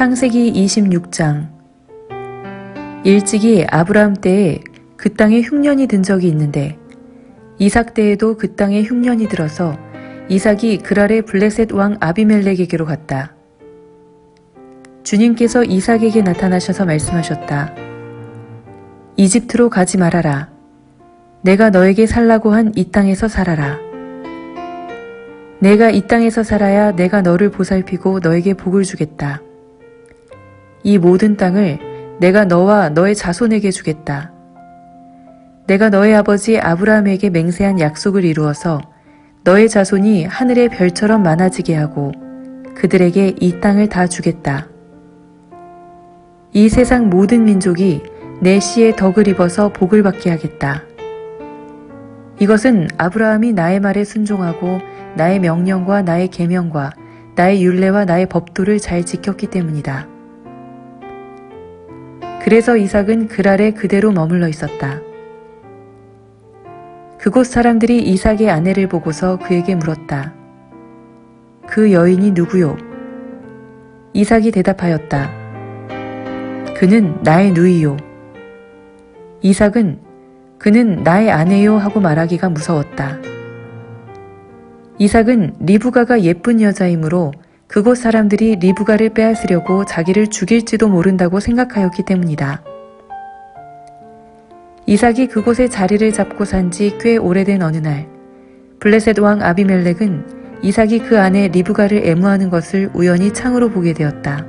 창세기 26장. 일찍이 아브라함 때에 그 땅에 흉년이 든 적이 있는데 이삭 때에도 그 땅에 흉년이 들어서 이삭이 그랄의 블레셋 왕 아비멜렉에게로 갔다. 주님께서 이삭에게 나타나셔서 말씀하셨다. 이집트로 가지 말아라. 내가 너에게 살라고 한 이 땅에서 살아라. 내가 이 땅에서 살아야 내가 너를 보살피고 너에게 복을 주겠다. 이 모든 땅을 내가 너와 너의 자손에게 주겠다. 내가 너의 아버지 아브라함에게 맹세한 약속을 이루어서 너의 자손이 하늘의 별처럼 많아지게 하고 그들에게 이 땅을 다 주겠다. 이 세상 모든 민족이 내 씨의 덕을 입어서 복을 받게 하겠다. 이것은 아브라함이 나의 말에 순종하고 나의 명령과 나의 계명과 나의 율례와 나의 법도를 잘 지켰기 때문이다. 그래서 이삭은 그랄에 그대로 머물러 있었다. 그곳 사람들이 이삭의 아내를 보고서 그에게 물었다. 그 여인이 누구요? 이삭이 대답하였다. 그는 나의 누이요. 이삭은 그는 나의 아내요 하고 말하기가 무서웠다. 이삭은 리브가가 예쁜 여자이므로 그곳 사람들이 리브가를 빼앗으려고 자기를 죽일지도 모른다고 생각하였기 때문이다. 이삭이 그곳에 자리를 잡고 산 지 꽤 오래된 어느 날 블레셋 왕 아비멜렉은 이삭이 그 아내 리브가를 애무하는 것을 우연히 창으로 보게 되었다.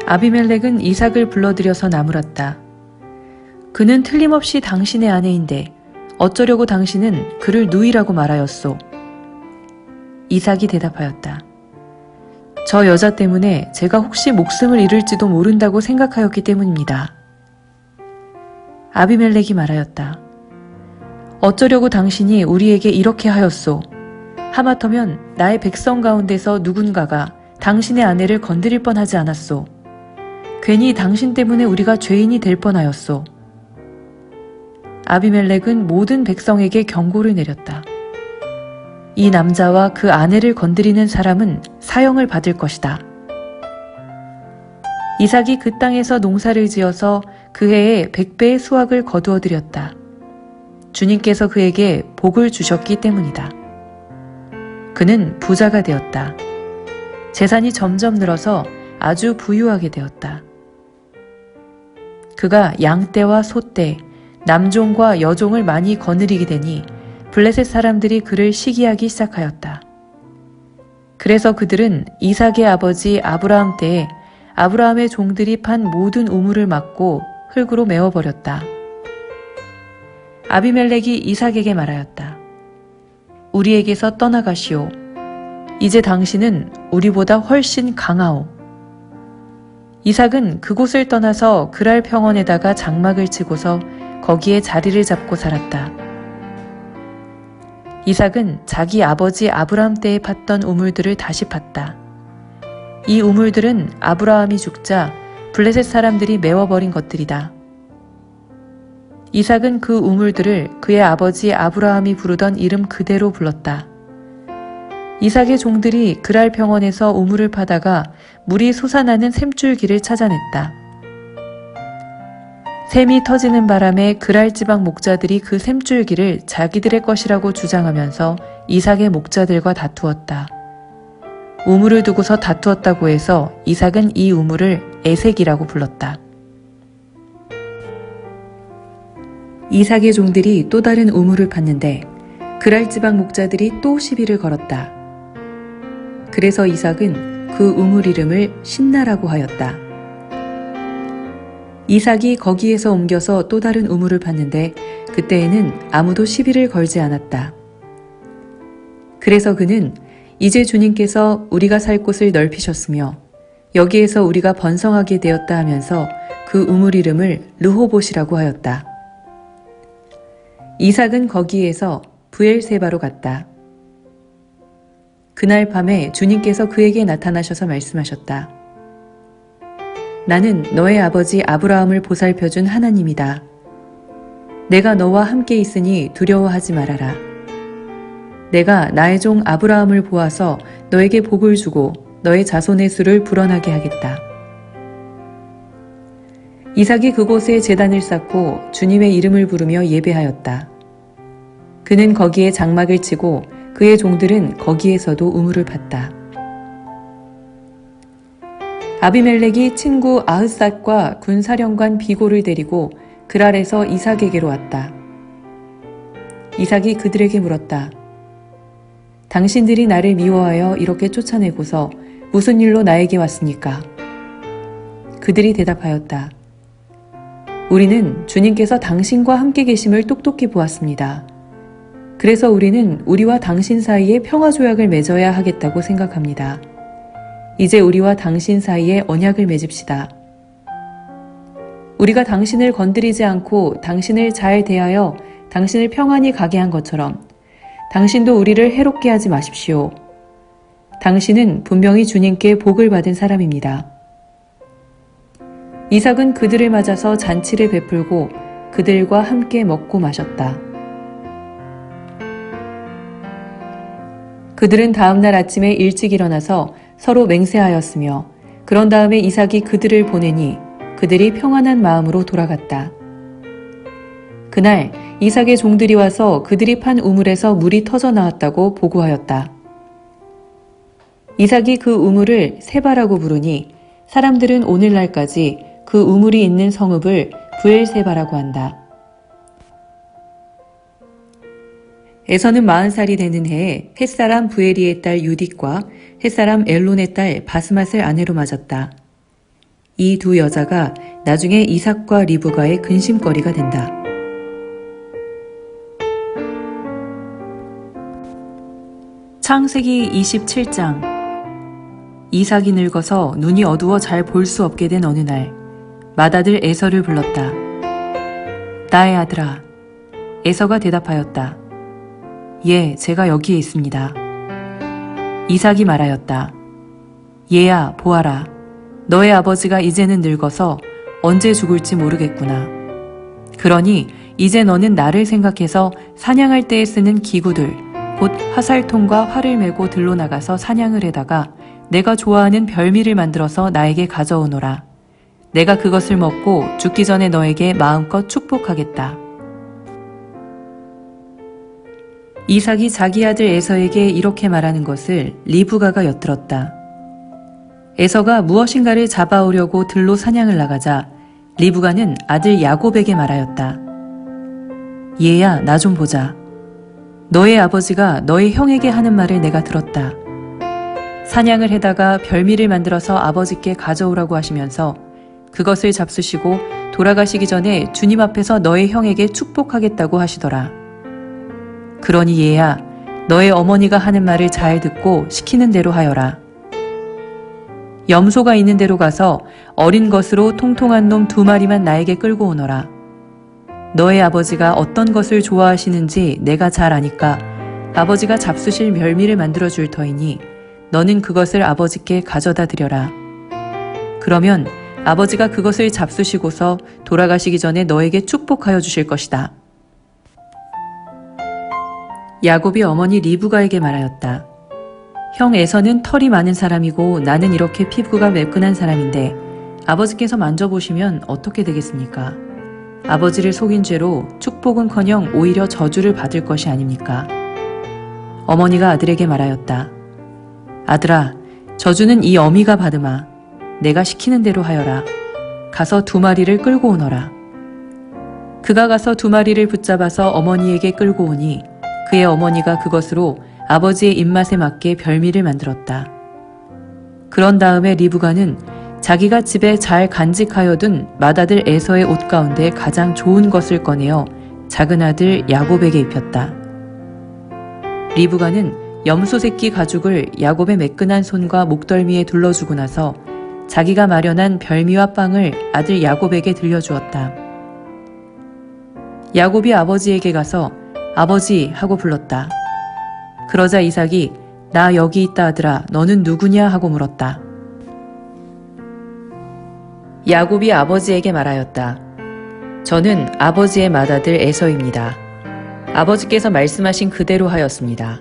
아비멜렉은 이삭을 불러들여서 나무랐다. 그는 틀림없이 당신의 아내인데 어쩌려고 당신은 그를 누이라고 말하였소? 이삭이 대답하였다. 저 여자 때문에 제가 혹시 목숨을 잃을지도 모른다고 생각하였기 때문입니다. 아비멜렉이 말하였다. 어쩌려고 당신이 우리에게 이렇게 하였소? 하마터면 나의 백성 가운데서 누군가가 당신의 아내를 건드릴 뻔하지 않았소? 괜히 당신 때문에 우리가 죄인이 될 뻔하였소. 아비멜렉은 모든 백성에게 경고를 내렸다. 이 남자와 그 아내를 건드리는 사람은 사형을 받을 것이다. 이삭이 그 땅에서 농사를 지어서 그 해에 100배의 수확을 거두어 드렸다. 주님께서 그에게 복을 주셨기 때문이다. 그는 부자가 되었다. 재산이 점점 늘어서 아주 부유하게 되었다. 그가 양떼와 소떼, 남종과 여종을 많이 거느리게 되니 블레셋 사람들이 그를 시기하기 시작하였다. 그래서 그들은 이삭의 아버지 아브라함 때에 아브라함의 종들이 판 모든 우물을 막고 흙으로 메워버렸다. 아비멜렉이 이삭에게 말하였다. 우리에게서 떠나가시오. 이제 당신은 우리보다 훨씬 강하오. 이삭은 그곳을 떠나서 그랄 평원에다가 장막을 치고서 거기에 자리를 잡고 살았다. 이삭은 자기 아버지 아브라함 때에 팠던 우물들을 다시 팠다. 이 우물들은 아브라함이 죽자 블레셋 사람들이 메워버린 것들이다. 이삭은 그 우물들을 그의 아버지 아브라함이 부르던 이름 그대로 불렀다. 이삭의 종들이 그랄 평원에서 우물을 파다가 물이 솟아나는 샘줄기를 찾아냈다. 샘이 터지는 바람에 그랄 지방 목자들이 그 샘줄기를 자기들의 것이라고 주장하면서 이삭의 목자들과 다투었다. 우물을 두고서 다투었다고 해서 이삭은 이 우물을 에색이라고 불렀다. 이삭의 종들이 또 다른 우물을 팠는데 그랄 지방 목자들이 또 시비를 걸었다. 그래서 이삭은 그 우물 이름을 신나라고 하였다. 이삭이 거기에서 옮겨서 또 다른 우물을 팠는데 그때에는 아무도 시비를 걸지 않았다. 그래서 그는 이제 주님께서 우리가 살 곳을 넓히셨으며 여기에서 우리가 번성하게 되었다 하면서 그 우물 이름을 르호봇이라고 하였다. 이삭은 거기에서 브엘세바로 갔다. 그날 밤에 주님께서 그에게 나타나셔서 말씀하셨다. 나는 너의 아버지 아브라함을 보살펴준 하나님이다. 내가 너와 함께 있으니 두려워하지 말아라. 내가 나의 종 아브라함을 보아서 너에게 복을 주고 너의 자손의 수를 불어나게 하겠다. 이삭이 그곳에 제단을 쌓고 주님의 이름을 부르며 예배하였다. 그는 거기에 장막을 치고 그의 종들은 거기에서도 우물을 팠다. 아비멜렉이 친구 아흐삿과 군사령관 비골을 데리고 그랄에서 이삭에게로 왔다. 이삭이 그들에게 물었다. 당신들이 나를 미워하여 이렇게 쫓아내고서 무슨 일로 나에게 왔습니까? 그들이 대답하였다. 우리는 주님께서 당신과 함께 계심을 똑똑히 보았습니다. 그래서 우리는 우리와 당신 사이에 평화조약을 맺어야 하겠다고 생각합니다. 이제 우리와 당신 사이에 언약을 맺읍시다. 우리가 당신을 건드리지 않고 당신을 잘 대하여 당신을 평안히 가게 한 것처럼 당신도 우리를 해롭게 하지 마십시오. 당신은 분명히 주님께 복을 받은 사람입니다. 이삭은 그들을 맞아서 잔치를 베풀고 그들과 함께 먹고 마셨다. 그들은 다음날 아침에 일찍 일어나서 서로 맹세하였으며 그런 다음에 이삭이 그들을 보내니 그들이 평안한 마음으로 돌아갔다. 그날 이삭의 종들이 와서 그들이 판 우물에서 물이 터져 나왔다고 보고하였다. 이삭이 그 우물을 세바라고 부르니 사람들은 오늘날까지 그 우물이 있는 성읍을 부엘세바라고 한다. 에서는 40살이 되는 해에 햇사람 부에리의 딸 유딕과 햇사람 엘론의 딸 바스맛을 아내로 맞았다. 이 두 여자가 나중에 이삭과 리브가의 근심거리가 된다. 창세기 27장. 이삭이 늙어서 눈이 어두워 잘 볼 수 없게 된 어느 날 맏아들 에서를 불렀다. 나의 아들아. 에서가 대답하였다. 예, 제가 여기에 있습니다. 이삭이 말하였다. 얘야, 보아라. 너의 아버지가 이제는 늙어서 언제 죽을지 모르겠구나. 그러니 이제 너는 나를 생각해서 사냥할 때에 쓰는 기구들, 곧 화살통과 활을 메고 들로 나가서 사냥을 해다가 내가 좋아하는 별미를 만들어서 나에게 가져오너라. 내가 그것을 먹고 죽기 전에 너에게 마음껏 축복하겠다. 이삭이 자기 아들 에서에게 이렇게 말하는 것을 리브가가 엿들었다. 에서가 무엇인가를 잡아오려고 들로 사냥을 나가자 리브가는 아들 야곱에게 말하였다. 얘야, 나 좀 보자. 너의 아버지가 너의 형에게 하는 말을 내가 들었다. 사냥을 해다가 별미를 만들어서 아버지께 가져오라고 하시면서 그것을 잡수시고 돌아가시기 전에 주님 앞에서 너의 형에게 축복하겠다고 하시더라. 그러니 얘야, 너의 어머니가 하는 말을 잘 듣고 시키는 대로 하여라. 염소가 있는 데로 가서 어린 것으로 통통한 놈 2마리만 나에게 끌고 오너라. 너의 아버지가 어떤 것을 좋아하시는지 내가 잘 아니까 아버지가 잡수실 별미를 만들어 줄 터이니 너는 그것을 아버지께 가져다 드려라. 그러면 아버지가 그것을 잡수시고서 돌아가시기 전에 너에게 축복하여 주실 것이다. 야곱이 어머니 리브가에게 말하였다. 형 에서는 털이 많은 사람이고 나는 이렇게 피부가 매끈한 사람인데 아버지께서 만져보시면 어떻게 되겠습니까? 아버지를 속인 죄로 축복은커녕 오히려 저주를 받을 것이 아닙니까? 어머니가 아들에게 말하였다. 아들아, 저주는 이 어미가 받으마. 내가 시키는 대로 하여라. 가서 2마리를 끌고 오너라. 그가 가서 2마리를 붙잡아서 어머니에게 끌고 오니 그의 어머니가 그것으로 아버지의 입맛에 맞게 별미를 만들었다. 그런 다음에 리브가는 자기가 집에 잘 간직하여 둔 맏아들 에서의 옷 가운데 가장 좋은 것을 꺼내어 작은 아들 야곱에게 입혔다. 리브가는 염소 새끼 가죽을 야곱의 매끈한 손과 목덜미에 둘러주고 나서 자기가 마련한 별미와 빵을 아들 야곱에게 들려주었다. 야곱이 아버지에게 가서 아버지 하고 불렀다. 그러자 이삭이 나 여기 있다 아들아, 너는 누구냐 하고 물었다. 야곱이 아버지에게 말하였다. 저는 아버지의 맏아들 에서입니다. 아버지께서 말씀하신 그대로 하였습니다.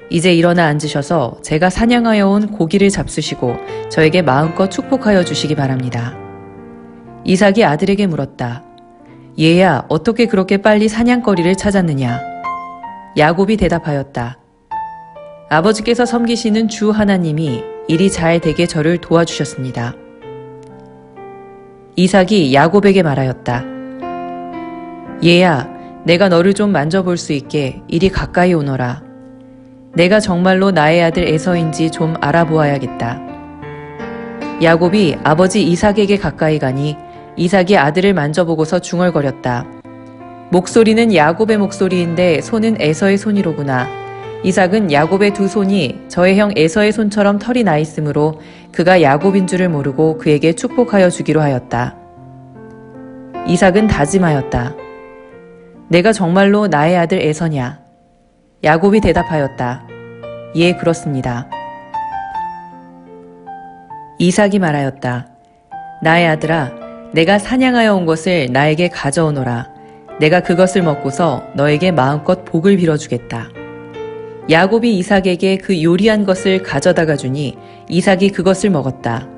이제 일어나 앉으셔서 제가 사냥하여 온 고기를 잡수시고 저에게 마음껏 축복하여 주시기 바랍니다. 이삭이 아들에게 물었다. 얘야, 어떻게 그렇게 빨리 사냥거리를 찾았느냐? 야곱이 대답하였다. 아버지께서 섬기시는 주 하나님이 일이 잘 되게 저를 도와주셨습니다. 이삭이 야곱에게 말하였다. 얘야, 내가 너를 좀 만져볼 수 있게 이리 가까이 오너라. 내가 정말로 나의 아들 에서인지 좀 알아보아야겠다. 야곱이 아버지 이삭에게 가까이 가니 이삭이 아들을 만져보고서 중얼거렸다. 목소리는 야곱의 목소리인데 손은 에서의 손이로구나. 이삭은 야곱의 두 손이 저의 형 에서의 손처럼 털이 나 있으므로 그가 야곱인 줄을 모르고 그에게 축복하여 주기로 하였다. 이삭은 다짐하였다. 내가 정말로 나의 아들 에서냐? 야곱이 대답하였다. 예, 그렇습니다. 이삭이 말하였다. 나의 아들아, 내가 사냥하여 온 것을 나에게 가져오너라. 내가 그것을 먹고서 너에게 마음껏 복을 빌어주겠다. 야곱이 이삭에게 그 요리한 것을 가져다가 주니 이삭이 그것을 먹었다.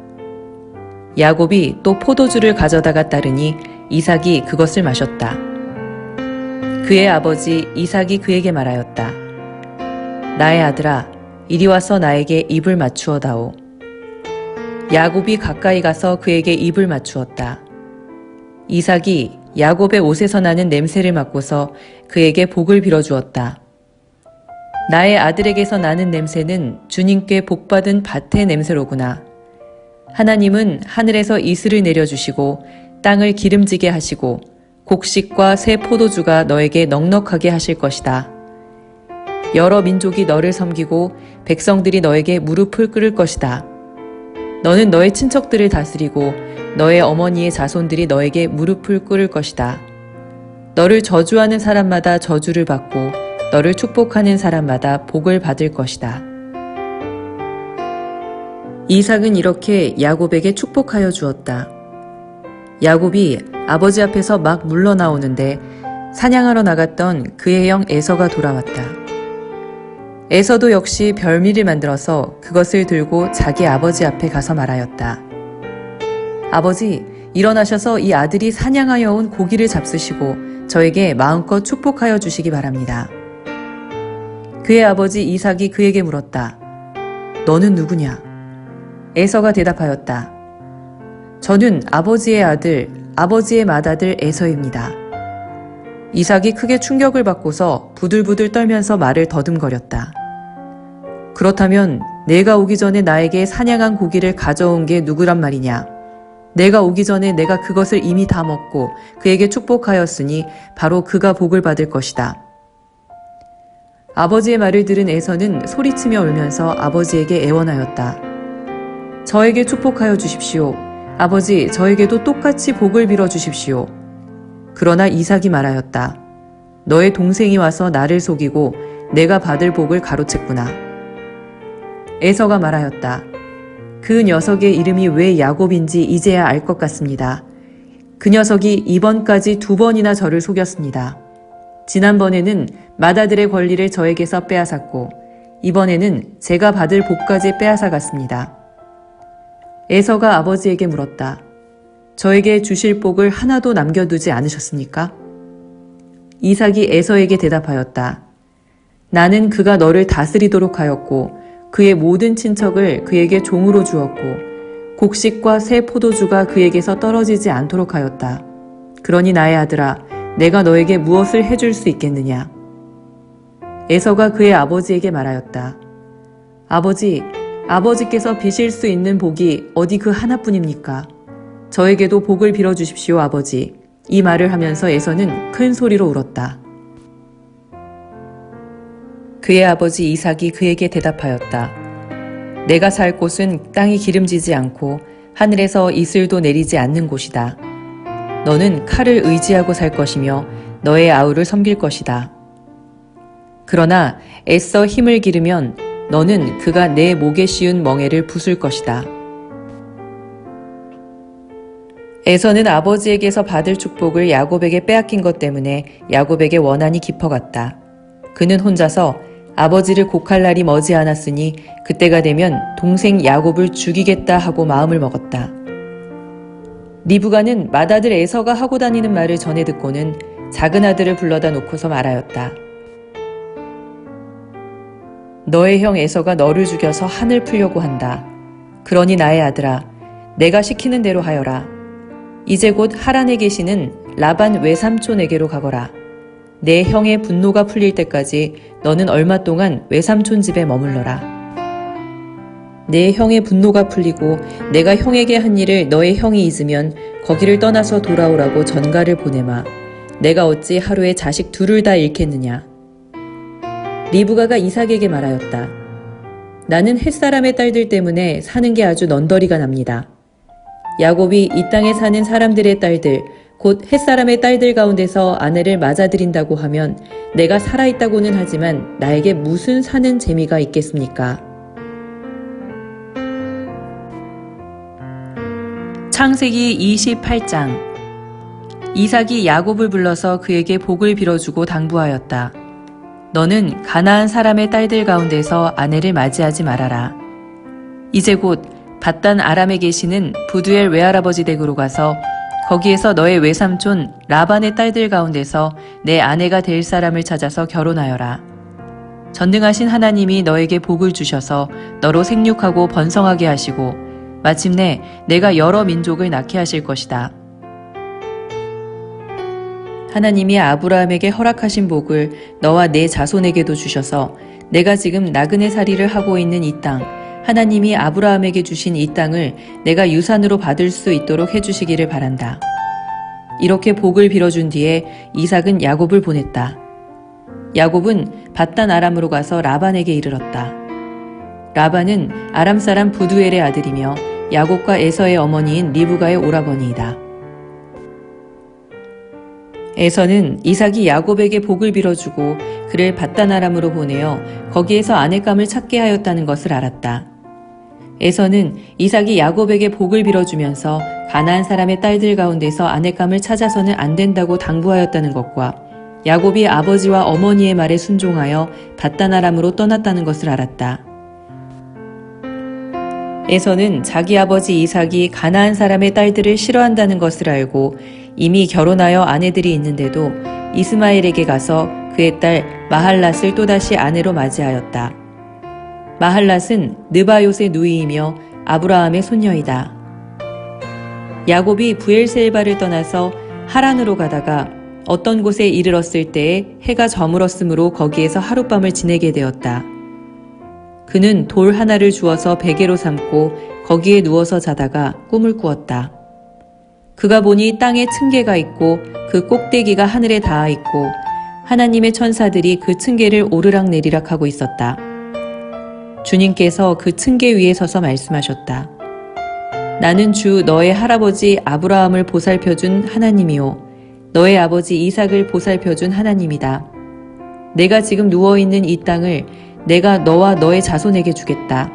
야곱이 또 포도주를 가져다가 따르니 이삭이 그것을 마셨다. 그의 아버지 이삭이 그에게 말하였다. 나의 아들아, 이리 와서 나에게 입을 맞추어다오. 야곱이 가까이 가서 그에게 입을 맞추었다. 이삭이 야곱의 옷에서 나는 냄새를 맡고서 그에게 복을 빌어주었다. 나의 아들에게서 나는 냄새는 주님께 복받은 밭의 냄새로구나. 하나님은 하늘에서 이슬을 내려주시고 땅을 기름지게 하시고 곡식과 새 포도주가 너에게 넉넉하게 하실 것이다. 여러 민족이 너를 섬기고 백성들이 너에게 무릎을 꿇을 것이다. 너는 너의 친척들을 다스리고 너의 어머니의 자손들이 너에게 무릎을 꿇을 것이다. 너를 저주하는 사람마다 저주를 받고 너를 축복하는 사람마다 복을 받을 것이다. 이삭은 이렇게 야곱에게 축복하여 주었다. 야곱이 아버지 앞에서 막 물러나오는데 사냥하러 나갔던 그의 형 에서가 돌아왔다. 에서도 역시 별미를 만들어서 그것을 들고 자기 아버지 앞에 가서 말하였다. 아버지, 일어나셔서 이 아들이 사냥하여 온 고기를 잡수시고 저에게 마음껏 축복하여 주시기 바랍니다. 그의 아버지 이삭이 그에게 물었다. 너는 누구냐? 에서가 대답하였다. 저는 아버지의 아들, 아버지의 맏아들 에서입니다. 이삭이 크게 충격을 받고서 부들부들 떨면서 말을 더듬거렸다. 그렇다면 내가 오기 전에 나에게 사냥한 고기를 가져온 게 누구란 말이냐? 내가 오기 전에 내가 그것을 이미 다 먹고 그에게 축복하였으니 바로 그가 복을 받을 것이다. 아버지의 말을 들은 에서는 소리치며 울면서 아버지에게 애원하였다. 저에게 축복하여 주십시오. 아버지, 저에게도 똑같이 복을 빌어 주십시오. 그러나 이삭이 말하였다. 너의 동생이 와서 나를 속이고 내가 받을 복을 가로챘구나. 에서가 말하였다. 그 녀석의 이름이 왜 야곱인지 이제야 알 것 같습니다. 그 녀석이 이번까지 2번이나 저를 속였습니다. 지난번에는 맏아들의 권리를 저에게서 빼앗았고 이번에는 제가 받을 복까지 빼앗아갔습니다. 에서가 아버지에게 물었다. 저에게 주실 복을 하나도 남겨두지 않으셨습니까? 이삭이 에서에게 대답하였다. 나는 그가 너를 다스리도록 하였고 그의 모든 친척을 그에게 종으로 주었고 곡식과 새 포도주가 그에게서 떨어지지 않도록 하였다. 그러니 나의 아들아, 내가 너에게 무엇을 해줄 수 있겠느냐? 에서가 그의 아버지에게 말하였다. 아버지, 아버지께서 비실 수 있는 복이 어디 그 하나뿐입니까? 저에게도 복을 빌어주십시오, 아버지. 이 말을 하면서 에서는 큰 소리로 울었다. 그의 아버지 이삭이 그에게 대답하였다. 내가 살 곳은 땅이 기름지지 않고 하늘에서 이슬도 내리지 않는 곳이다. 너는 칼을 의지하고 살 것이며 너의 아우를 섬길 것이다. 그러나 애써 힘을 기르면 너는 그가 내 목에 씌운 멍에를 부술 것이다. 에서는 아버지에게서 받을 축복을 야곱에게 빼앗긴 것 때문에 야곱에게 원한이 깊어갔다. 그는 혼자서 아버지를 곡할 날이 머지않았으니 그때가 되면 동생 야곱을 죽이겠다 하고 마음을 먹었다. 리브가는 맏아들 에서가 하고 다니는 말을 전해 듣고는 작은 아들을 불러다 놓고서 말하였다. 너의 형 에서가 너를 죽여서 한을 풀려고 한다. 그러니 나의 아들아, 내가 시키는 대로 하여라. 이제 곧 하란에 계시는 라반 외삼촌에게로 가거라. 내 형의 분노가 풀릴 때까지 너는 얼마 동안 외삼촌 집에 머물러라. 내 형의 분노가 풀리고 내가 형에게 한 일을 너의 형이 잊으면 거기를 떠나서 돌아오라고 전가를 보내마. 내가 어찌 하루에 자식 둘을 다 잃겠느냐. 리브가가 이삭에게 말하였다. 나는 햇사람의 딸들 때문에 사는 게 아주 넌더리가 납니다. 야곱이 이 땅에 사는 사람들의 딸들, 곧 햇사람의 딸들 가운데서 아내를 맞아들인다고 하면 내가 살아있다고는 하지만 나에게 무슨 사는 재미가 있겠습니까? 창세기 28장. 이삭이 야곱을 불러서 그에게 복을 빌어주고 당부하였다. 너는 가나안 사람의 딸들 가운데서 아내를 맞이하지 말아라. 이제 곧 밧단 아람에 계시는 부두엘 외할아버지 댁으로 가서 거기에서 너의 외삼촌 라반의 딸들 가운데서 내 아내가 될 사람을 찾아서 결혼하여라. 전능하신 하나님이 너에게 복을 주셔서 너로 생육하고 번성하게 하시고 마침내 내가 여러 민족을 낳게 하실 것이다. 하나님이 아브라함에게 허락하신 복을 너와 내 자손에게도 주셔서 내가 지금 나그네 살이를 하고 있는 이 땅, 하나님이 아브라함에게 주신 이 땅을 내가 유산으로 받을 수 있도록 해주시기를 바란다. 이렇게 복을 빌어준 뒤에 이삭은 야곱을 보냈다. 야곱은 밧단 아람으로 가서 라반에게 이르렀다. 라반은 아람 사람 부두엘의 아들이며 야곱과 에서의 어머니인 리브가의 오라버니이다. 에서는 이삭이 야곱에게 복을 빌어주고 그를 밧단 아람으로 보내어 거기에서 아내감을 찾게 하였다는 것을 알았다. 에서는 이삭이 야곱에게 복을 빌어주면서 가나안 사람의 딸들 가운데서 아내감을 찾아서는 안 된다고 당부하였다는 것과 야곱이 아버지와 어머니의 말에 순종하여 밧단 아람으로 떠났다는 것을 알았다. 에서는 자기 아버지 이삭이 가나안 사람의 딸들을 싫어한다는 것을 알고 이미 결혼하여 아내들이 있는데도 이스마엘에게 가서 그의 딸 마할랏을 또다시 아내로 맞이하였다. 마할랏은 느바요의 누이이며 아브라함의 손녀이다. 야곱이 부엘세바를 떠나서 하란으로 가다가 어떤 곳에 이르렀을 때에 해가 저물었으므로 거기에서 하룻밤을 지내게 되었다. 그는 돌 하나를 주어서 베개로 삼고 거기에 누워서 자다가 꿈을 꾸었다. 그가 보니 땅에 층계가 있고 그 꼭대기가 하늘에 닿아 있고 하나님의 천사들이 그 층계를 오르락내리락 하고 있었다. 주님께서 그 층계 위에 서서 말씀하셨다. 나는 주 너의 할아버지 아브라함을 보살펴준 하나님이요 너의 아버지 이삭을 보살펴준 하나님이다. 내가 지금 누워있는 이 땅을 내가 너와 너의 자손에게 주겠다.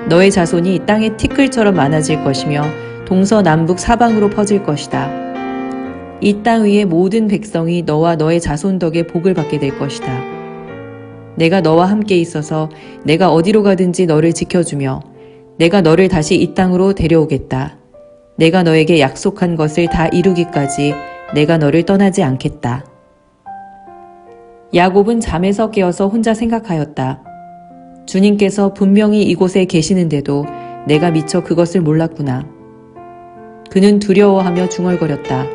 너의 자손이 땅의 티끌처럼 많아질 것이며 동서남북 사방으로 퍼질 것이다. 이 땅 위의 모든 백성이 너와 너의 자손 덕에 복을 받게 될 것이다. 내가 너와 함께 있어서 내가 어디로 가든지 너를 지켜주며 내가 너를 다시 이 땅으로 데려오겠다. 내가 너에게 약속한 것을 다 이루기까지 내가 너를 떠나지 않겠다. 야곱은 잠에서 깨어서 혼자 생각하였다. 주님께서 분명히 이곳에 계시는데도 내가 미처 그것을 몰랐구나. 그는 두려워하며 중얼거렸다.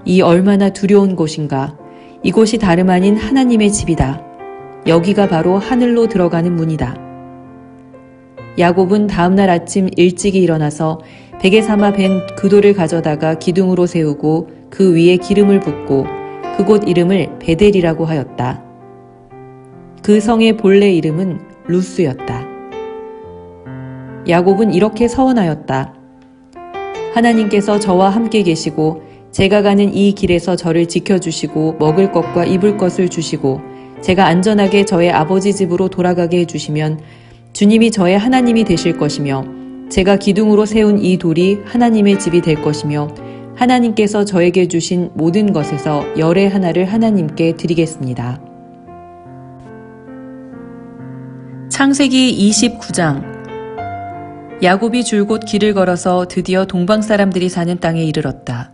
이 얼마나 두려운 곳인가. 이곳이 다름 아닌 하나님의 집이다. 여기가 바로 하늘로 들어가는 문이다. 야곱은 다음날 아침 일찍이 일어나서 베개 삼아 벤 그돌을 가져다가 기둥으로 세우고 그 위에 기름을 붓고 그곳 이름을 베델이라고 하였다. 그 성의 본래 이름은 루스였다. 야곱은 이렇게 서원하였다. 하나님께서 저와 함께 계시고 제가 가는 이 길에서 저를 지켜주시고 먹을 것과 입을 것을 주시고 제가 안전하게 저의 아버지 집으로 돌아가게 해주시면 주님이 저의 하나님이 되실 것이며 제가 기둥으로 세운 이 돌이 하나님의 집이 될 것이며 하나님께서 저에게 주신 모든 것에서 열의 하나를 하나님께 드리겠습니다. 창세기 29장. 야곱이 줄곧 길을 걸어서 드디어 동방 사람들이 사는 땅에 이르렀다.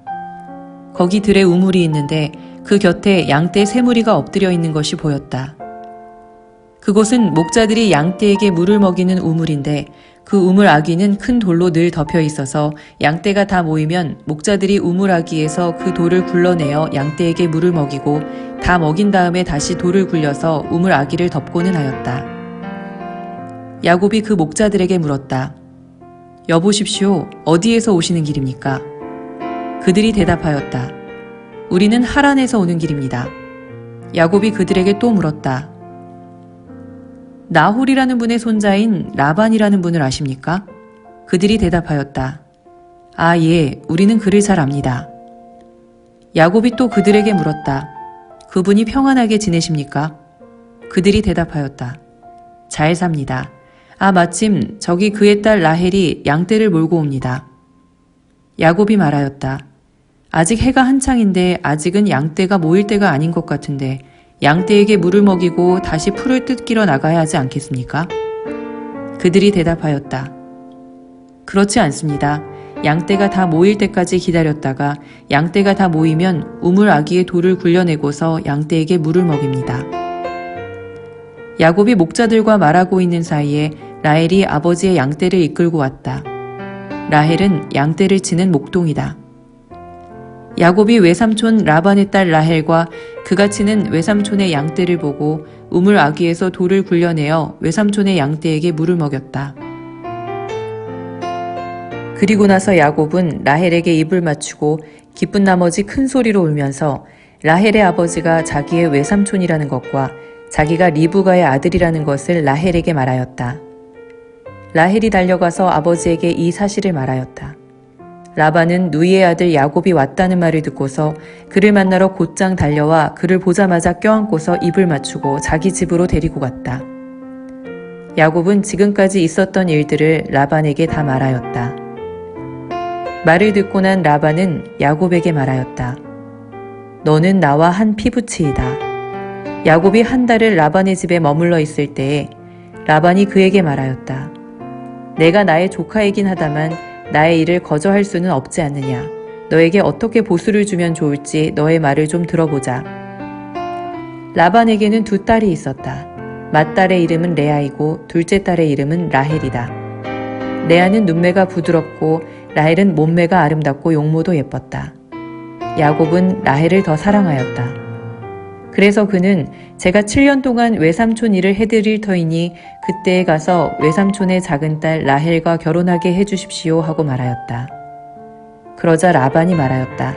거기 들에 우물이 있는데 그 곁에 양떼 세 무리가 엎드려 있는 것이 보였다. 그곳은 목자들이 양떼에게 물을 먹이는 우물인데 그 우물 아귀는 큰 돌로 늘 덮여 있어서 양떼가 다 모이면 목자들이 우물 아귀에서 그 돌을 굴러내어 양떼에게 물을 먹이고 다 먹인 다음에 다시 돌을 굴려서 우물 아귀를 덮고는 하였다. 야곱이 그 목자들에게 물었다. 여보십시오, 어디에서 오시는 길입니까? 그들이 대답하였다. 우리는 하란에서 오는 길입니다. 야곱이 그들에게 또 물었다. 나홀이라는 분의 손자인 라반이라는 분을 아십니까? 그들이 대답하였다. 아, 예, 우리는 그를 잘 압니다. 야곱이 또 그들에게 물었다. 그분이 평안하게 지내십니까? 그들이 대답하였다. 잘 삽니다. 아, 마침 저기 그의 딸 라헬이 양떼를 몰고 옵니다. 야곱이 말하였다. 아직 해가 한창인데 아직은 양떼가 모일 때가 아닌 것 같은데 양떼에게 물을 먹이고 다시 풀을 뜯기러 나가야 하지 않겠습니까? 그들이 대답하였다. 그렇지 않습니다. 양떼가 다 모일 때까지 기다렸다가 양떼가 다 모이면 우물 아귀의 돌을 굴려내고서 양떼에게 물을 먹입니다. 야곱이 목자들과 말하고 있는 사이에 라헬이 아버지의 양떼를 이끌고 왔다. 라헬은 양떼를 치는 목동이다. 야곱이 외삼촌 라반의 딸 라헬과 그가 치는 외삼촌의 양떼를 보고 우물 아귀에서 돌을 굴려내어 외삼촌의 양떼에게 물을 먹였다. 그리고 나서 야곱은 라헬에게 입을 맞추고 기쁜 나머지 큰 소리로 울면서 라헬의 아버지가 자기의 외삼촌이라는 것과 자기가 리브가의 아들이라는 것을 라헬에게 말하였다. 라헬이 달려가서 아버지에게 이 사실을 말하였다. 라반은 누이의 아들 야곱이 왔다는 말을 듣고서 그를 만나러 곧장 달려와 그를 보자마자 껴안고서 입을 맞추고 자기 집으로 데리고 갔다. 야곱은 지금까지 있었던 일들을 라반에게 다 말하였다. 말을 듣고 난 라반은 야곱에게 말하였다. 너는 나와 한 피부치이다. 야곱이 한 달을 라반의 집에 머물러 있을 때에 라반이 그에게 말하였다. 내가 나의 조카이긴 하다만 나의 일을 거저할 수는 없지 않느냐. 너에게 어떻게 보수를 주면 좋을지 너의 말을 좀 들어보자. 라반에게는 두 딸이 있었다. 맏딸의 이름은 레아이고 둘째 딸의 이름은 라헬이다. 레아는 눈매가 부드럽고 라헬은 몸매가 아름답고 용모도 예뻤다. 야곱은 라헬을 더 사랑하였다. 그래서 그는 제가 7년 동안 외삼촌 일을 해드릴 터이니 그때에 가서 외삼촌의 작은 딸 라헬과 결혼하게 해주십시오 하고 말하였다. 그러자 라반이 말하였다.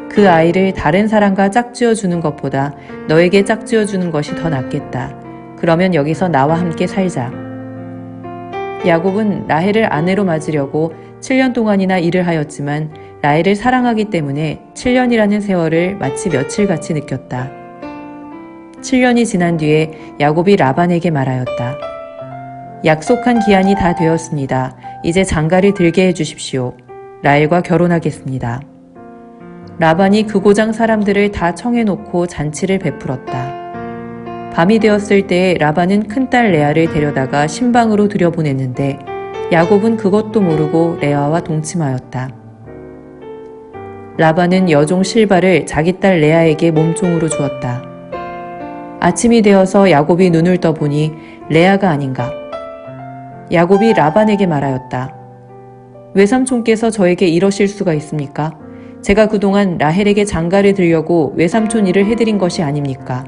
그 아이를 다른 사람과 짝지어 주는 것보다 너에게 짝지어 주는 것이 더 낫겠다. 그러면 여기서 나와 함께 살자. 야곱은 라헬을 아내로 맞으려고 7년 동안이나 일을 하였지만 라헬을 사랑하기 때문에 7년이라는 세월을 마치 며칠같이 느꼈다. 7년이 지난 뒤에 야곱이 라반에게 말하였다. 약속한 기한이 다 되었습니다. 이제 장가를 들게 해주십시오. 라헬과 결혼하겠습니다. 라반이 그 고장 사람들을 다 청해놓고 잔치를 베풀었다. 밤이 되었을 때에 라반은 큰딸 레아를 데려다가 신방으로 들여보냈는데 야곱은 그것도 모르고 레아와 동침하였다. 라반은 여종 실바를 자기 딸 레아에게 몸종으로 주었다. 아침이 되어서 야곱이 눈을 떠보니 레아가 아닌가. 야곱이 라반에게 말하였다. 외삼촌께서 저에게 이러실 수가 있습니까? 제가 그동안 라헬에게 장가를 들려고 외삼촌 일을 해드린 것이 아닙니까?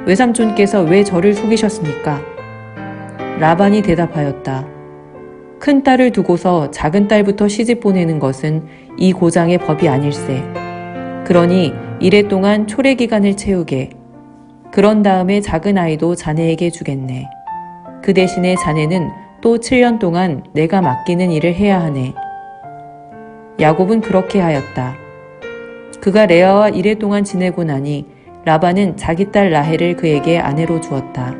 외삼촌께서 왜 저를 속이셨습니까? 라반이 대답하였다. 큰 딸을 두고서 작은 딸부터 시집 보내는 것은 이 고장의 법이 아닐세. 그러니 이래 동안 초래 기간을 채우게. 그런 다음에 작은 아이도 자네에게 주겠네. 그 대신에 자네는 또 7년 동안 내가 맡기는 일을 해야 하네. 야곱은 그렇게 하였다. 그가 레아와 이래 동안 지내고 나니 라반은 자기 딸 라헬을 그에게 아내로 주었다.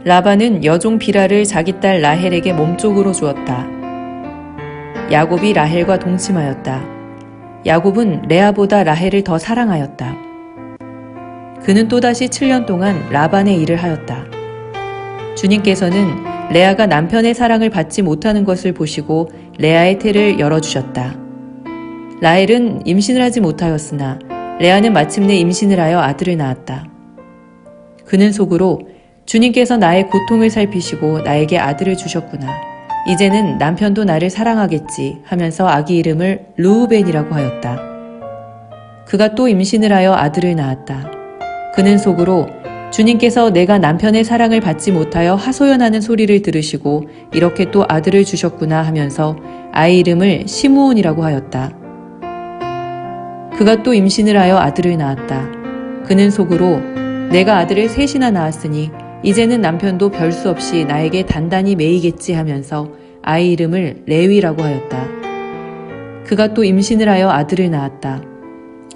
라반은 여종 비라를 자기 딸 라헬에게 몸쪽으로 주었다. 야곱이 라헬과 동침하였다. 야곱은 레아보다 라헬을 더 사랑하였다. 그는 또다시 7년 동안 라반의 일을 하였다. 주님께서는 레아가 남편의 사랑을 받지 못하는 것을 보시고 레아의 태를 열어주셨다. 라헬은 임신을 하지 못하였으나 레아는 마침내 임신을 하여 아들을 낳았다. 그는 속으로 주님께서 나의 고통을 살피시고 나에게 아들을 주셨구나. 이제는 남편도 나를 사랑하겠지 하면서 아기 이름을 르우벤이라고 하였다. 그가 또 임신을 하여 아들을 낳았다. 그는 속으로 주님께서 내가 남편의 사랑을 받지 못하여 하소연하는 소리를 들으시고 이렇게 또 아들을 주셨구나 하면서 아이 이름을 시므온이라고 하였다. 그가 또 임신을 하여 아들을 낳았다. 그는 속으로 내가 아들을 셋이나 낳았으니 이제는 남편도 별 수 없이 나에게 단단히 매이겠지 하면서 아이 이름을 레위라고 하였다. 그가 또 임신을 하여 아들을 낳았다.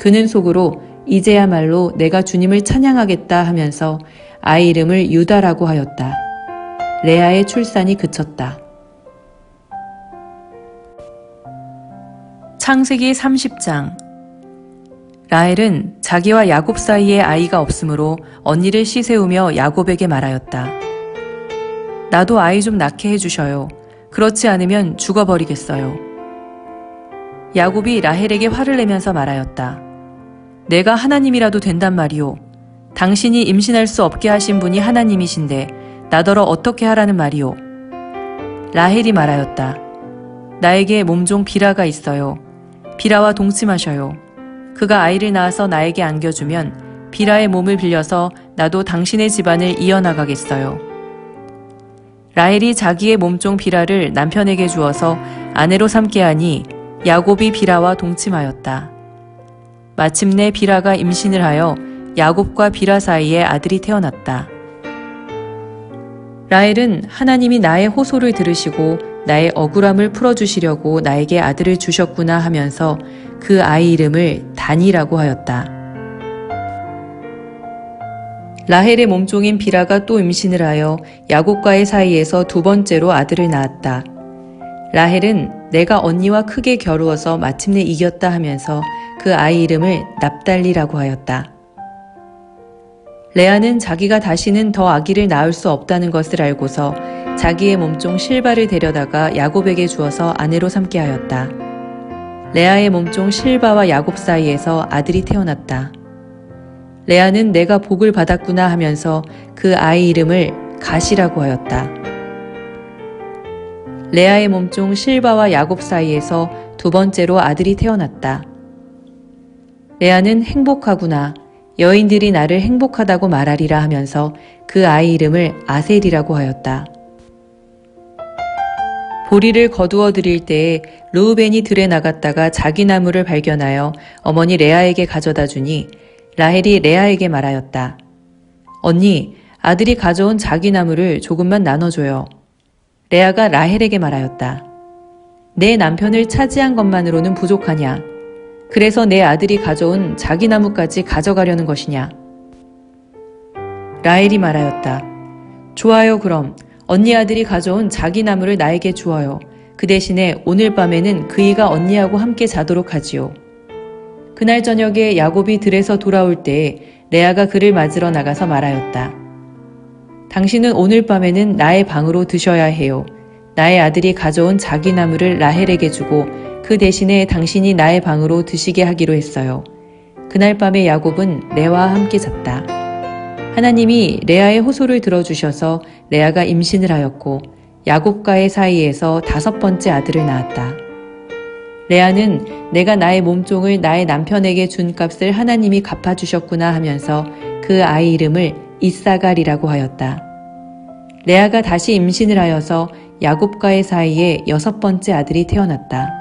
그는 속으로 이제야말로 내가 주님을 찬양하겠다 하면서 아이 이름을 유다라고 하였다. 레아의 출산이 그쳤다. 창세기 30장. 라헬은 자기와 야곱 사이에 아이가 없으므로 언니를 시세우며 야곱에게 말하였다. 나도 아이 좀 낳게 해주셔요. 그렇지 않으면 죽어버리겠어요. 야곱이 라헬에게 화를 내면서 말하였다. 내가 하나님이라도 된단 말이오. 당신이 임신할 수 없게 하신 분이 하나님이신데 나더러 어떻게 하라는 말이오. 라헬이 말하였다. 나에게 몸종 비라가 있어요. 비라와 동침하셔요. 그가 아이를 낳아서 나에게 안겨주면 비라의 몸을 빌려서 나도 당신의 집안을 이어나가겠어요. 라헬이 자기의 몸종 비라를 남편에게 주어서 아내로 삼게 하니 야곱이 비라와 동침하였다. 마침내 비라가 임신을 하여 야곱과 비라 사이에 아들이 태어났다. 라헬은 하나님이 나의 호소를 들으시고 나의 억울함을 풀어주시려고 나에게 아들을 주셨구나 하면서 그 아이 이름을 단이라고 하였다. 라헬의 몸종인 비라가 또 임신을 하여 야곱과의 사이에서 두 번째로 아들을 낳았다. 라헬은 내가 언니와 크게 겨루어서 마침내 이겼다 하면서 그 아이 이름을 납달리라고 하였다. 레아는 자기가 다시는 더 아기를 낳을 수 없다는 것을 알고서 자기의 몸종 실바를 데려다가 야곱에게 주어서 아내로 삼게 하였다. 레아의 몸종 실바와 야곱 사이에서 아들이 태어났다. 레아는 내가 복을 받았구나 하면서 그 아이 이름을 갓이라고 하였다. 레아의 몸종 실바와 야곱 사이에서 두 번째로 아들이 태어났다. 레아는 행복하구나. 여인들이 나를 행복하다고 말하리라 하면서 그 아이 이름을 아셀이라고 하였다. 보리를 거두어 드릴 때에 르우벤이 들에 나갔다가 자기 나무를 발견하여 어머니 레아에게 가져다 주니 라헬이 레아에게 말하였다. 언니, 아들이 가져온 자기 나무를 조금만 나눠줘요. 레아가 라헬에게 말하였다. 내 남편을 차지한 것만으로는 부족하냐? 그래서 내 아들이 가져온 자기 나무까지 가져가려는 것이냐? 라헬이 말하였다. 좋아요, 그럼. 언니 아들이 가져온 자기 나무를 나에게 주어요. 그 대신에 오늘 밤에는 그이가 언니하고 함께 자도록 하지요. 그날 저녁에 야곱이 들에서 돌아올 때에 레아가 그를 맞으러 나가서 말하였다. 당신은 오늘 밤에는 나의 방으로 드셔야 해요. 나의 아들이 가져온 자기 나무를 라헬에게 주고 그 대신에 당신이 나의 방으로 드시게 하기로 했어요. 그날 밤에 야곱은 레아와 함께 잤다. 하나님이 레아의 호소를 들어주셔서 레아가 임신을 하였고 야곱과의 사이에서 5번째 아들을 낳았다. 레아는 내가 나의 몸종을 나의 남편에게 준 값을 하나님이 갚아주셨구나 하면서 그 아이 이름을 이사갈이라고 하였다. 레아가 다시 임신을 하여서 야곱과의 사이에 6번째 아들이 태어났다.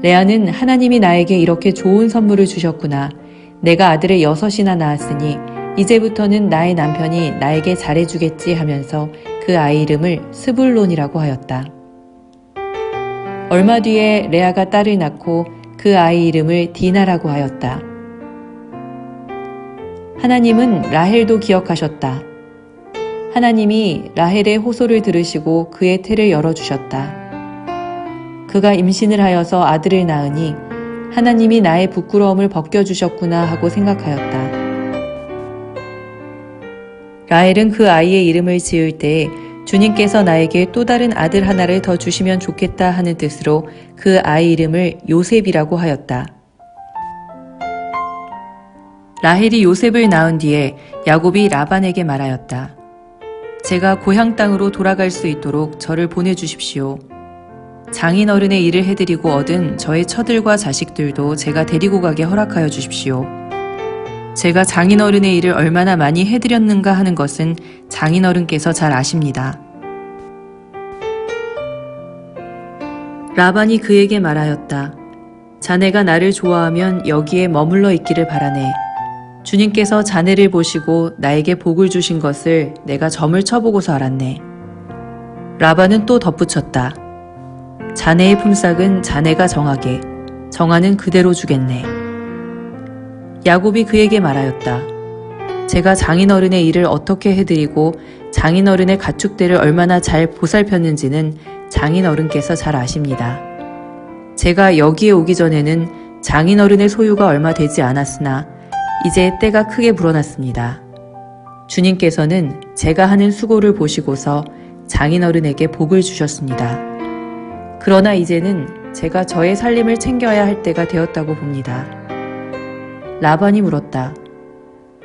레아는 하나님이 나에게 이렇게 좋은 선물을 주셨구나. 내가 아들을 6이나 낳았으니 이제부터는 나의 남편이 나에게 잘해주겠지 하면서 그 아이 이름을 스불론이라고 하였다. 얼마 뒤에 레아가 딸을 낳고 그 아이 이름을 디나라고 하였다. 하나님은 라헬도 기억하셨다. 하나님이 라헬의 호소를 들으시고 그의 태를 열어주셨다. 그가 임신을 하여서 아들을 낳으니 하나님이 나의 부끄러움을 벗겨주셨구나 하고 생각하였다. 라헬은 그 아이의 이름을 지을 때에 주님께서 나에게 또 다른 아들 하나를 더 주시면 좋겠다 하는 뜻으로 그 아이 이름을 요셉이라고 하였다. 라헬이 요셉을 낳은 뒤에 야곱이 라반에게 말하였다. 제가 고향 땅으로 돌아갈 수 있도록 저를 보내주십시오. 장인어른의 일을 해드리고 얻은 저의 처들과 자식들도 제가 데리고 가게 허락하여 주십시오. 제가 장인어른의 일을 얼마나 많이 해드렸는가 하는 것은 장인어른께서 잘 아십니다. 라반이 그에게 말하였다. 자네가 나를 좋아하면 여기에 머물러 있기를 바라네. 주님께서 자네를 보시고 나에게 복을 주신 것을 내가 점을 쳐보고서 알았네. 라반은 또 덧붙였다. 자네의 품삯은 자네가 정하게, 정하는 그대로 주겠네. 야곱이 그에게 말하였다. 제가 장인어른의 일을 어떻게 해드리고 장인어른의 가축대를 얼마나 잘 보살폈는지는 장인어른께서 잘 아십니다. 제가 여기에 오기 전에는 장인어른의 소유가 얼마 되지 않았으나 이제 때가 크게 불어났습니다. 주님께서는 제가 하는 수고를 보시고서 장인어른에게 복을 주셨습니다. 그러나 이제는 제가 저의 살림을 챙겨야 할 때가 되었다고 봅니다. 라반이 물었다.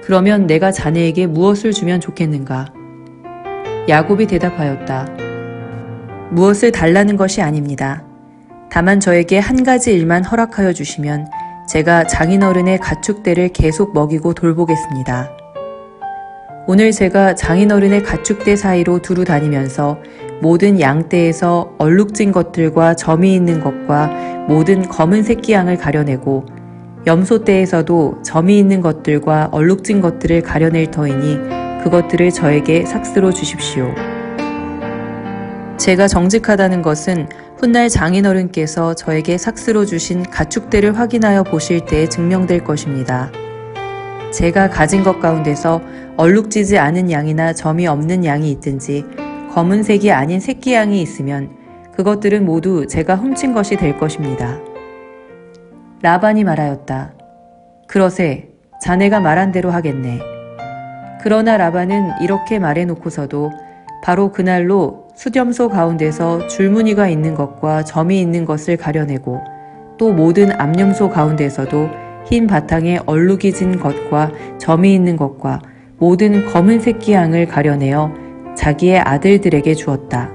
그러면 내가 자네에게 무엇을 주면 좋겠는가? 야곱이 대답하였다. 무엇을 달라는 것이 아닙니다. 다만 저에게 한 가지 일만 허락하여 주시면 제가 장인어른의 가축대를 계속 먹이고 돌보겠습니다. 오늘 제가 장인어른의 가축대 사이로 두루 다니면서 모든 양떼에서 얼룩진 것들과 점이 있는 것과 모든 검은 새끼 양을 가려내고 염소떼에서도 점이 있는 것들과 얼룩진 것들을 가려낼 터이니 그것들을 저에게 삭스로 주십시오. 제가 정직하다는 것은 훗날 장인어른께서 저에게 삭스로 주신 가축대를 확인하여 보실 때에 증명될 것입니다. 제가 가진 것 가운데서 얼룩지지 않은 양이나 점이 없는 양이 있든지 검은색이 아닌 새끼 양이 있으면 그것들은 모두 제가 훔친 것이 될 것입니다. 라반이 말하였다. 그러세, 자네가 말한 대로 하겠네. 그러나 라반은 이렇게 말해놓고서도 바로 그날로 수렴소 가운데서 줄무늬가 있는 것과 점이 있는 것을 가려내고 또 모든 암염소 가운데서도 흰 바탕에 얼룩이 진 것과 점이 있는 것과 모든 검은 새끼 양을 가려내어 자기의 아들들에게 주었다.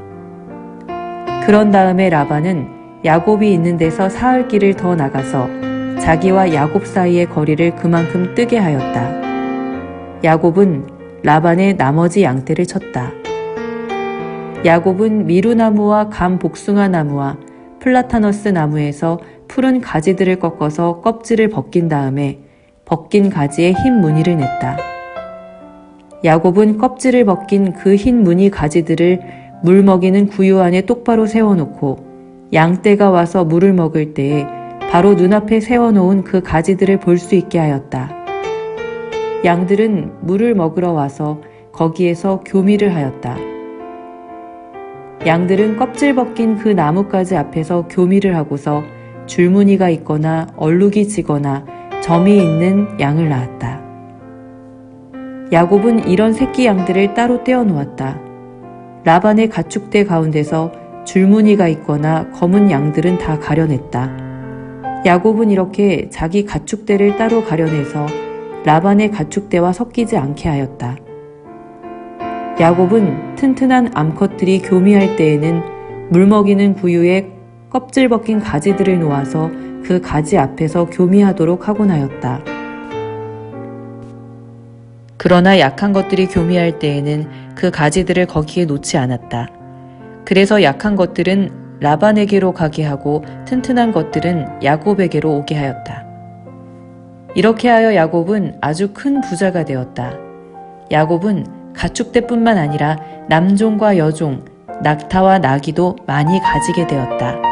그런 다음에 라반은 야곱이 있는 데서 사흘 길을 더 나가서 자기와 야곱 사이의 거리를 그만큼 뜨게 하였다. 야곱은 라반의 나머지 양떼를 쳤다. 야곱은 미루나무와 감 복숭아 나무와 플라타너스 나무에서 푸른 가지들을 꺾어서 껍질을 벗긴 다음에 벗긴 가지에 흰 무늬를 냈다. 야곱은 껍질을 벗긴 그 흰 무늬 가지들을 물 먹이는 구유 안에 똑바로 세워놓고 양떼가 와서 물을 먹을 때에 바로 눈앞에 세워놓은 그 가지들을 볼 수 있게 하였다. 양들은 물을 먹으러 와서 거기에서 교미를 하였다. 양들은 껍질 벗긴 그 나뭇가지 앞에서 교미를 하고서 줄무늬가 있거나 얼룩이 지거나 점이 있는 양을 낳았다. 야곱은 이런 새끼 양들을 따로 떼어 놓았다. 라반의 가축대 가운데서 줄무늬가 있거나 검은 양들은 다 가려냈다. 야곱은 이렇게 자기 가축대를 따로 가려내서 라반의 가축대와 섞이지 않게 하였다. 야곱은 튼튼한 암컷들이 교미할 때에는 물먹이는 구유에 껍질 벗긴 가지들을 놓아서 그 가지 앞에서 교미하도록 하곤 하였다. 그러나 약한 것들이 교미할 때에는 그 가지들을 거기에 놓지 않았다. 그래서 약한 것들은 라반에게로 가게 하고 튼튼한 것들은 야곱에게로 오게 하였다. 이렇게 하여 야곱은 아주 큰 부자가 되었다. 야곱은 가축대뿐만 아니라 남종과 여종, 낙타와 나귀도 많이 가지게 되었다.